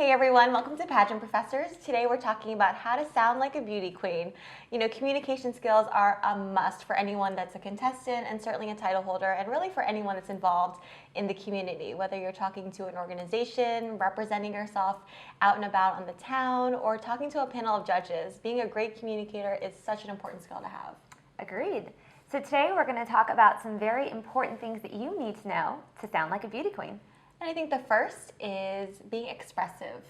Hey everyone, welcome to Pageant Professors. Today we're talking about how to sound like a beauty queen. You know, communication skills are a must for anyone that's a contestant and certainly a title holder, and really for anyone that's involved in the community, whether you're talking to an organization, representing yourself out and about on the town, or talking to a panel of judges. Being a great communicator is such an important skill to have. Agreed. So today we're going to talk about some very important things that you need to know to sound like a beauty queen. And I think the first is being expressive.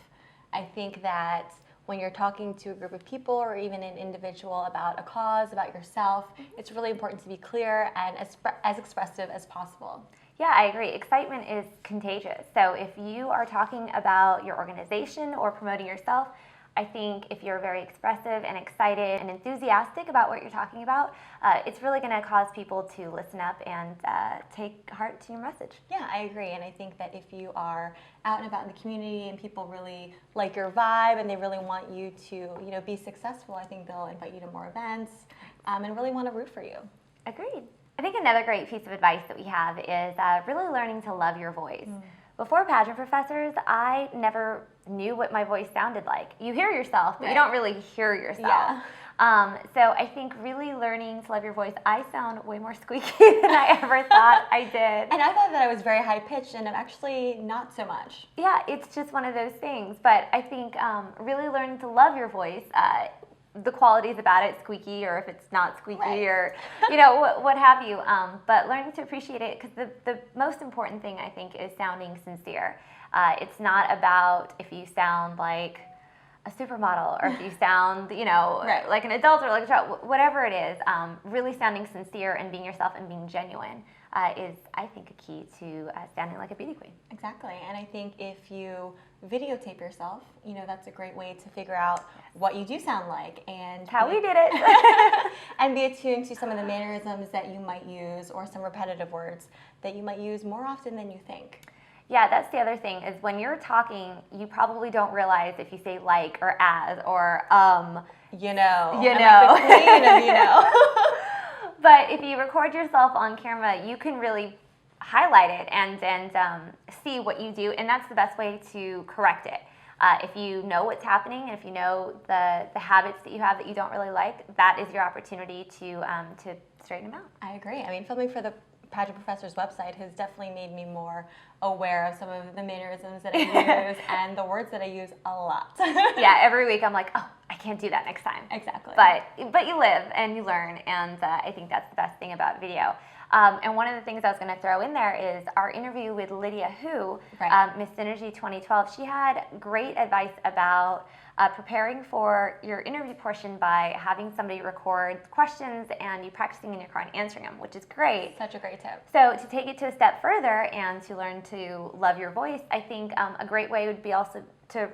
I think that when you're talking to a group of people or even an individual about a cause, about yourself, it's really important to be clear and as expressive as possible. Yeah, I agree. Excitement is contagious. So if you are talking about your organization or promoting yourself, I think if you're very expressive and excited and enthusiastic about what you're talking about, it's really going to cause people to listen up and take heart to your message. Yeah, I agree. And I think that if you are out and about in the community and people really like your vibe and they really want you to, be successful, I think they'll invite you to more events and really want to root for you. Agreed. I think another great piece of advice that we have is really learning to love your voice. Before Pageant Professors, I never knew what my voice sounded like. You hear yourself, but you don't really hear yourself. Yeah. So I think really learning to love your voice, I sound way more squeaky than I ever thought I did. And I thought that I was very high-pitched, and I'm actually not so much. Yeah, it's just one of those things. But I think really learning to love your voice, the qualities about it, squeaky, or if it's not squeaky, or what have you. But learning to appreciate it, because the most important thing I think is sounding sincere. It's not about if you sound like a supermodel or if you sound, like an adult or like a child, whatever it is. Really sounding sincere and being yourself and being genuine is, I think, a key to sounding like a beauty queen. Exactly, and I think if you videotape yourself, that's a great way to figure out what you do sound like and how we did it. And be attuned to some of the mannerisms that you might use or some repetitive words that you might use more often than you think. Yeah, that's the other thing is when you're talking, you probably don't realize if you say like or as or I'm like the queen of But if you record yourself on camera, you can really highlight it and see what you do, and that's the best way to correct it. If you know what's happening, and if you know the habits that you have that you don't really like, that is your opportunity to straighten them out. I agree. I mean, filming for the Pageant Professors website has definitely made me more aware of some of the mannerisms that I use and the words that I use a lot. Yeah, every week I'm like, oh, I can't do that next time. Exactly. But you live and you learn, and I think that's the best thing about video. And one of the things I was going to throw in there is our interview with Lydia Hu, Miss Synergy 2012. She had great advice about preparing for your interview portion by having somebody record questions and you practicing in your car and answering them, which is great. Such a great tip. So to take it to a step further and to learn to love your voice, I think a great way would be also to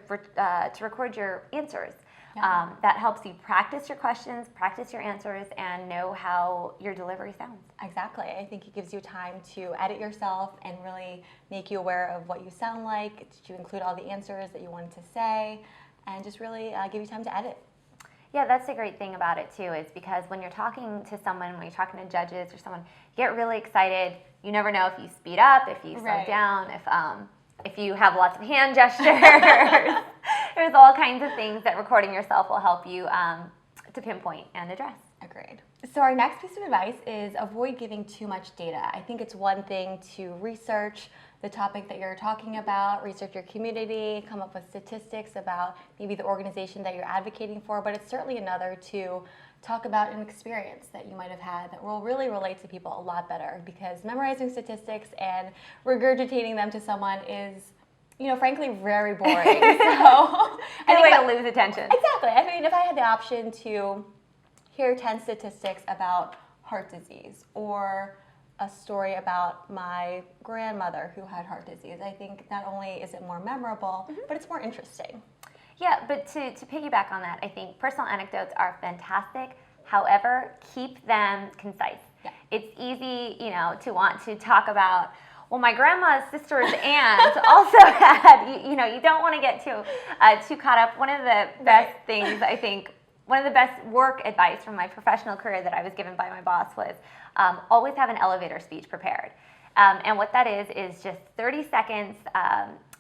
record your answers. Yeah. That helps you practice your questions, practice your answers, and know how your delivery sounds. Exactly. I think it gives you time to edit yourself and really make you aware of what you sound like. Did you include all the answers that you wanted to say? And just really give you time to edit. Yeah, that's the great thing about it too, is because when you're talking to someone, when you're talking to judges or someone, you get really excited. You never know if you speed up, if you slow down, if you have lots of hand gestures. There's all kinds of things that recording yourself will help you to pinpoint and address. Agreed. So our next piece of advice is avoid giving too much data. I think it's one thing to research the topic that you're talking about, research your community, come up with statistics about maybe the organization that you're advocating for, but it's certainly another to talk about an experience that you might have had that will really relate to people a lot better, because memorizing statistics and regurgitating them to someone is, frankly, very boring. So Good way to lose attention. Exactly. I mean, if I had the option to hear 10 statistics about heart disease or a story about my grandmother who had heart disease, I think not only is it more memorable, but it's more interesting. Yeah, but to piggyback on that, I think personal anecdotes are fantastic. However, keep them concise. Yeah. It's easy, to want to talk about, well, my grandma's sister's aunt also had, you don't want to get too caught up. One of the best things, I think, one of the best work advice from my professional career that I was given by my boss was always have an elevator speech prepared. And what that is just 30 seconds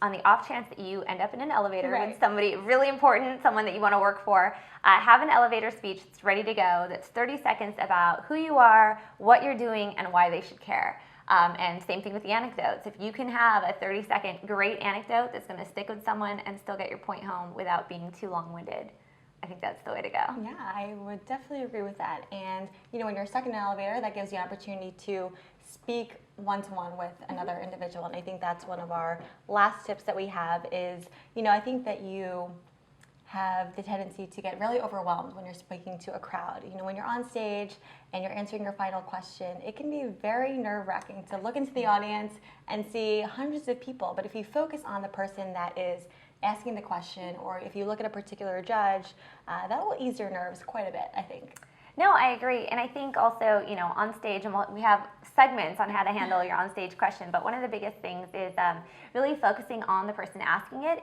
on the off chance that you end up in an elevator with somebody really important, someone that you want to work for. Have an elevator speech that's ready to go, that's 30 seconds about who you are, what you're doing, and why they should care. And same thing with the anecdotes. If you can have a 30-second great anecdote that's going to stick with someone and still get your point home without being too long-winded, I think that's the way to go. Yeah, I would definitely agree with that. And when you're stuck in an elevator, that gives you an opportunity to speak one-to-one with another individual. And I think that's one of our last tips that we have is, I think that you have the tendency to get really overwhelmed when you're speaking to a crowd. When you're on stage and you're answering your final question, it can be very nerve-wracking to look into the audience and see hundreds of people. But if you focus on the person that is asking the question, or if you look at a particular judge, that will ease your nerves quite a bit, I think. No, I agree. And I think also, on stage, and we have segments on how to handle your on-stage question, but one of the biggest things is really focusing on the person asking it.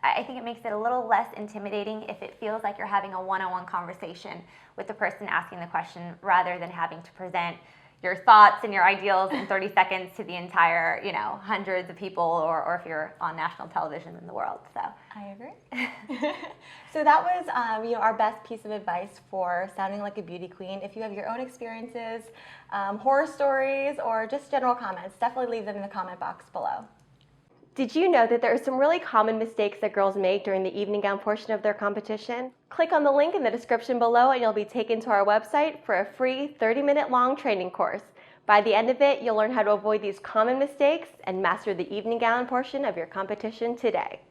I think it makes it a little less intimidating if it feels like you're having a one-on-one conversation with the person asking the question rather than having to present your thoughts and your ideals in 30 seconds to the entire, hundreds of people, or if you're on national television in the world. So I agree. So that was, our best piece of advice for sounding like a beauty queen. If you have your own experiences, horror stories, or just general comments, definitely leave them in the comment box below. Did you know that there are some really common mistakes that girls make during the evening gown portion of their competition? Click on the link in the description below and you'll be taken to our website for a free 30-minute long training course. By the end of it, you'll learn how to avoid these common mistakes and master the evening gown portion of your competition today.